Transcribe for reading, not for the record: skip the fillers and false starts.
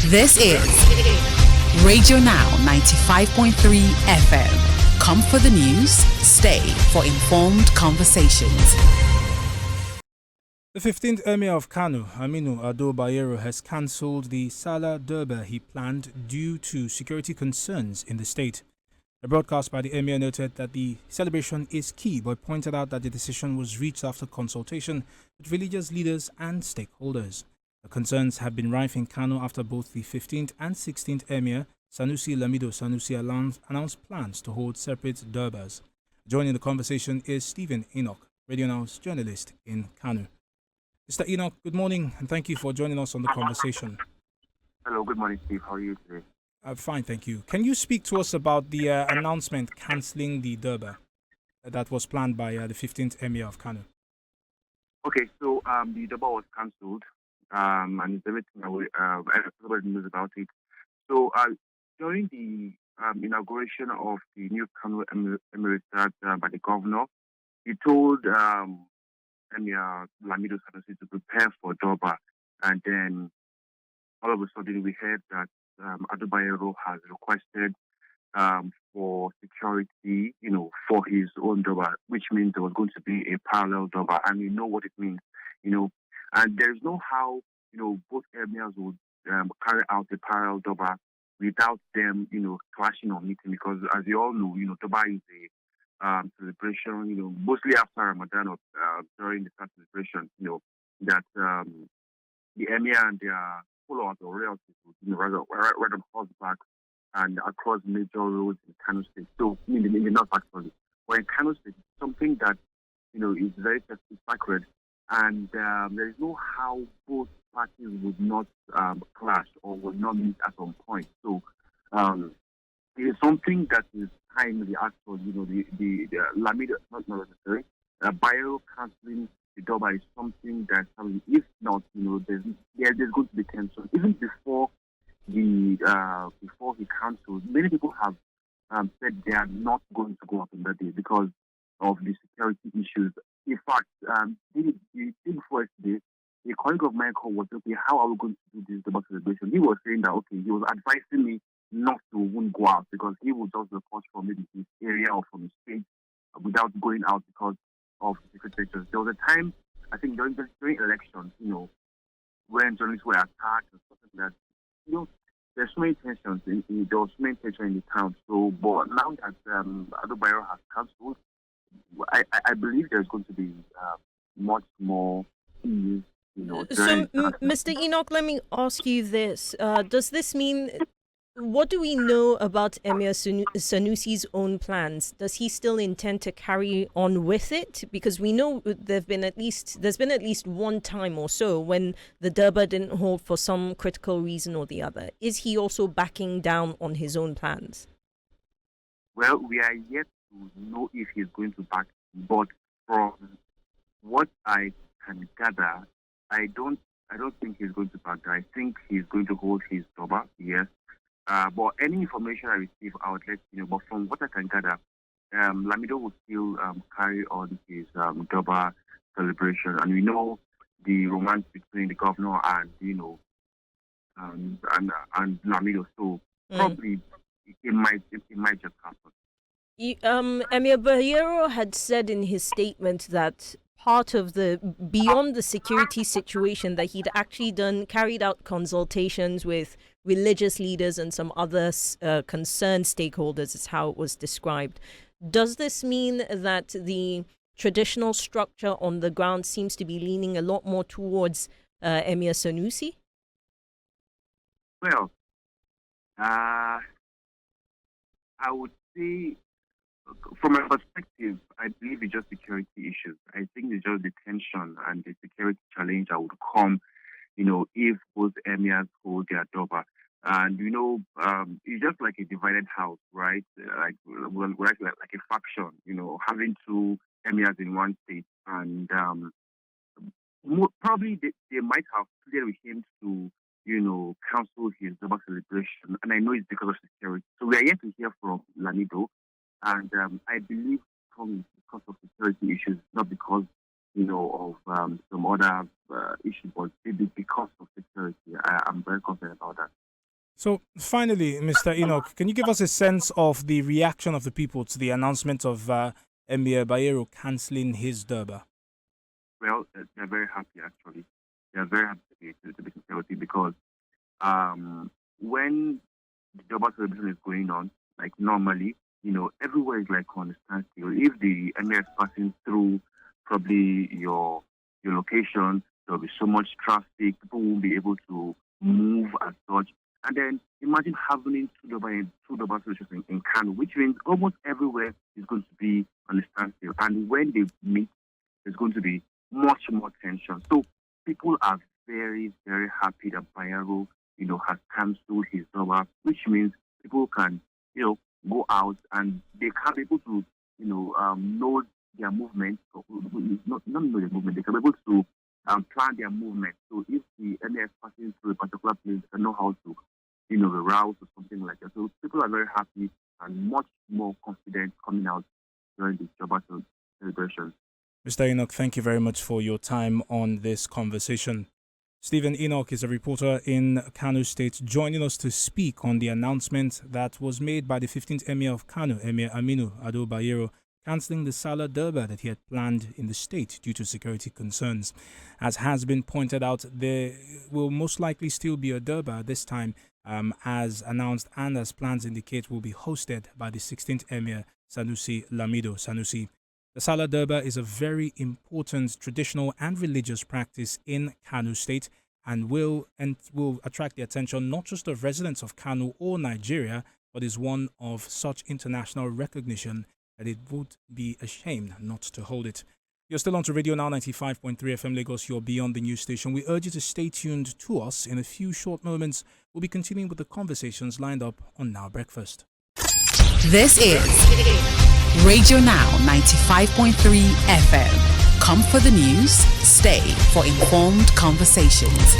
This is Radio Now 95.3 FM. Come for the news, stay for informed conversations. The 15th Emir of Kano, Aminu Ado Bayero, has cancelled the Sallah Durbar he planned due to security concerns in the state. A broadcast by the Emir noted that the celebration is key, but pointed out that the decision was reached after consultation with religious leaders and stakeholders. The concerns have been rife in Kano after both the 15th and 16th Emir, Sanusi Lamido Sanusi, announced plans to hold separate Durbars. Joining the conversation is Stephen Enoch, Radio Now's journalist in Kano. Mr. Enoch, good morning, and thank you for joining us on the conversation. Hello, good morning, Steve. How are you today? Fine, thank you. Can you speak to us about the announcement cancelling the Durbar that was planned by the 15th Emir of Kano? Okay, so the Durbar was cancelled, and it's everything everybody knows about it. So during the inauguration of the new Kano Emirate by the governor, he told Emir Lamido Sanusi to prepare for Durbar, and then all of a sudden we heard that Ado Bayero has requested for security, for his own Durbar, which means there was going to be a parallel Durbar, and you know what it means, and there's no how, both emirs would carry out a parallel Durbar without them, clashing or meeting, because as you all know, Durbar is a celebration, mostly after Ramadan or during the start celebration, that the emir and their followers or relatives would ride on horseback and across major roads in Kano State. So in the north actually, but in Kano State, something that is very sacred, and there is no how both parties would not clash or would not meet at some point. So it is something that is timely. Actually, the Lamido, not necessary. Bayero cancelling the Durbar is something that, if not, there's going to be tension. Even before he cancelled, many people have said they are not going to go up on that day because of the security issues. In fact, the day before yesterday, a colleague of mine called was, okay, how are we going to do this Durbar celebration? He was saying that, okay, he was advising me not to even go out because he would just report from maybe his area or from his state without going out because of the security issues. There was a time, I think during elections, when journalists were attacked and stuff like that, there's so many tensions there was so many tension in the town. So, but now that Ado Bayero has cancelled, I believe there's going to be much more ease. So, Mr. Enoch, let me ask you this: does this mean? What do we know about Emir Sanusi's own plans? Does he still intend to carry on with it? Because we know there's been at least one time or so when the Durbar didn't hold for some critical reason or the other. Is he also backing down on his own plans? Well, we are yet to know if he's going to back, but from what I can gather, I don't think he's going to back down. I think he's going to hold his Durbar, yes. But any information I receive, I would let you know. But from what I can gather, Lamido will still carry on his Durbar celebration, and we know the romance between the governor and and Lamido. So probably it might just happen. Emir Bayero had said in his statement that part of beyond the security situation, that he'd actually carried out consultations with religious leaders and some other concerned stakeholders, is how it was described. Does this mean that the traditional structure on the ground seems to be leaning a lot more towards Emir Sanusi? Well, I would say, from a perspective, I believe it's just security issues. I think it's just the tension and the security challenge that would come, if both emirs hold their Durbar. And, it's just like a divided house, right? Like a faction, having two emirs in one state. And probably they might have cleared with him to, cancel his Durbar celebration. And I know it's because of security. So we are yet to hear from Lamido. And I believe from because of security issues, not because, of some other issues, but maybe because of security. I'm very confident about that. So finally, Mr. Enoch, can you give us a sense of the reaction of the people to the announcement of Emir Bayero cancelling his Durbar? Well, they're very happy actually. They're very happy to be security because when the Durbar celebration is going on, like normally, everywhere is like on a standstill. If the Emir is passing through probably your location, there'll be so much traffic, people won't be able to move as such. And then imagine having two Durbar celebrations in Kano, which means almost everywhere is going to be on a standstill. And when they meet, there's going to be much more tension. So people are very, very happy that Bayero, has cancelled his Durbar, which means people can, go out and they can be able to, know their movement, or not know their movement, they can be able to plan their movement. So if the NS passing through a particular place, they can know how to, reroute or something like that. So people are very happy and much more confident coming out during the Durbar celebration. Mr. Enoch, thank you very much for your time on this conversation. Stephen Enoch is a reporter in Kano State, joining us to speak on the announcement that was made by the 15th Emir of Kano, Emir Aminu Ado Bayero, cancelling the Sallah Durbar that he had planned in the state due to security concerns. As has been pointed out, there will most likely still be a Durbar this time, as announced and as plans indicate, will be hosted by the 16th Emir Sanusi Lamido Sanusi. The Sallah Durbar is a very important traditional and religious practice in Kano State and will attract the attention not just of residents of Kano or Nigeria, but is one of such international recognition that it would be a shame not to hold it. You're still on to Radio Now 95.3 FM Lagos, you're beyond the news station. We urge you to stay tuned to us. In a few short moments, we'll be continuing with the conversations lined up on Now Breakfast. This is Radio Now 95.3 FM. Come for the news, stay for informed conversations.